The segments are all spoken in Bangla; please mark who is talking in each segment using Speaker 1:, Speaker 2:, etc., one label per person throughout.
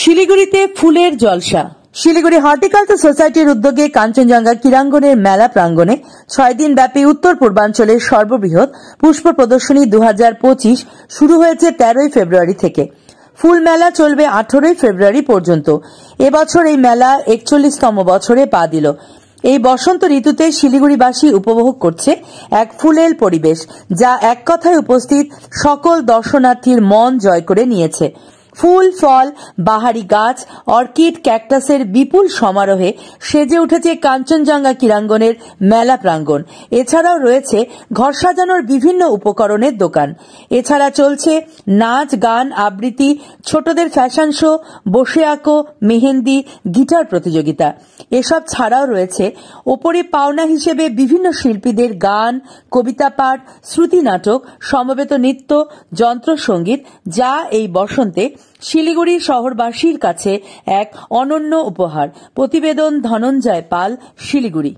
Speaker 1: শিলিগুড়িতে ফুলের জলসা। শিলিগুড়ি হর্টিকালচার সোসাইটির উদ্যোগে কাঞ্চনজঙ্ঘা ক্রীড়াঙ্গনের মেলা প্রাঙ্গণে 6 দিন ব্যাপী উত্তর পূর্বাঞ্চলের সর্ববৃহৎ পুষ্প প্রদর্শনী 2025 শুরু হয়েছে 13 ফেব্রুয়ারি থেকে। ফুল মেলা চলবে 18 ফেব্রুয়ারি পর্যন্ত। এবছর এই মেলা 41তম বছরে পা দিল। এই বসন্ত ঋতুতে শিলিগুড়িবাসী উপভোগ করছে এক ফুলেল পরিবেশ, যা এক কথায় উপস্থিত সকল দর্শনার্থীর মন জয় করে নিয়েছে। ফুল, ফল, বাহারি গাছ, অর্কিড, ক্যাকটাসের বিপুল সমারোহে সেজে উঠেছে কাঞ্চনজঙ্ঘা ক্রীড়াঙ্গনের মেলা প্রাঙ্গণ। এছাড়াও রয়েছে ঘর সাজানোর বিভিন্ন উপকরণের দোকান। এছাড়া চলছে নাচ, গান, আবৃত্তি, ছোটদের ফ্যাশন শো, বসে আঁকো, মেহেন্দি, গিটার প্রতিযোগিতা। এসব ছাড়াও রয়েছে ওপরে পাওনা হিসেবে বিভিন্ন শিল্পীদের গান, কবিতা পাঠ, শ্রুতি নাটক, সমবেত নৃত্য, যন্ত্রসঙ্গীত, যা এই বসন্তে শিলিগুড়ি শহরবাসীর কাছে এক অনন্য উপহার। প্রতিবেদন ধনঞ্জয় পাল, শিলিগুড়ি।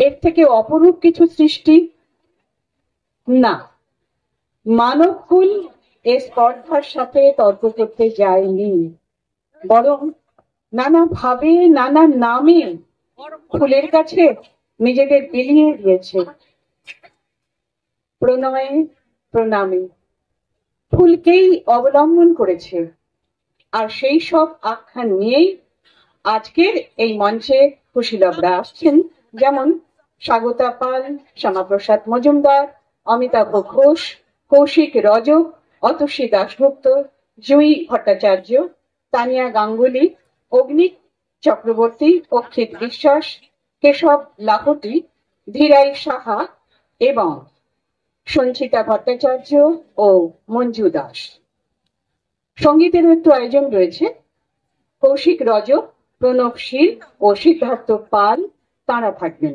Speaker 2: এর থেকে অপরূপ কিছু সৃষ্টি না। মানব ফুল এ স্পর্ধার সাথে তর্ক করতে যায়নি, বরং নানা ভাবে, নানা নামে ফুলের কাছে নিজেদের বিলিয়ে দিয়েছে। প্রণয়ে প্রণামে ফুলকেই অবলম্বন করেছে। আর সেই সব আখ্যান নিয়েই আজকের এই মঞ্চে কুশীলবরা আসছেন, যেমন স্বাগতা পাল, শ্যামাপ্রসাদ মজুমদার, অমিতাভ ঘোষ, কৌশিক রজক, অতসী দাশগুপ্ত, জুঁই ভট্টাচার্য, তানিয়া গাঙ্গুলি, অগ্নিক চক্রবর্তী, অক্ষিত বিশ্বাস, কেশব লাহটি, ধীরাই সাহা এবং সঞ্চিতা ভট্টাচার্য ও মঞ্জু দাস। সঙ্গীতেরও একটু আয়োজন রয়েছে। কৌশিক রজক, প্রণব শীল ও সিদ্ধার্থ পাল তাঁরা থাকবেন।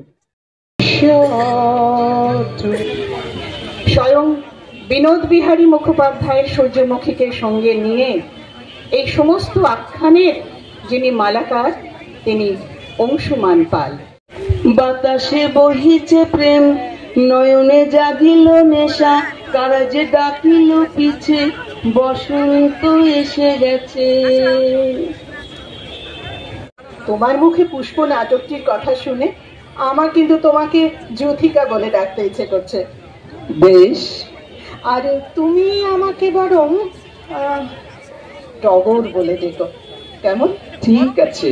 Speaker 2: স্বয়ং বিনোদ বিহারী মুখোপাধ্যায়ের সূর্যমুখীকে সঙ্গে নিয়ে এই সমস্ত আখ্যানের যিনি মালাকার তিনি অংশুমান পাল।
Speaker 3: বাতাসে বহিছে প্রেম, নয়নে জাগিল নেশা, কারা যে ডাকিল পিছে, বসন্ত এসে গেছে।
Speaker 4: তোমার মুখে পুষ্প নাটকটির কথা শুনে আমার কিন্তু তোমাকে জ্যোথিকা বলে ডাকতে ইচ্ছে করছে।
Speaker 3: বেশ,
Speaker 4: আর তুমি আমাকে বরং টগর বলে ডেকো, কেমন?
Speaker 3: ঠিক আছে।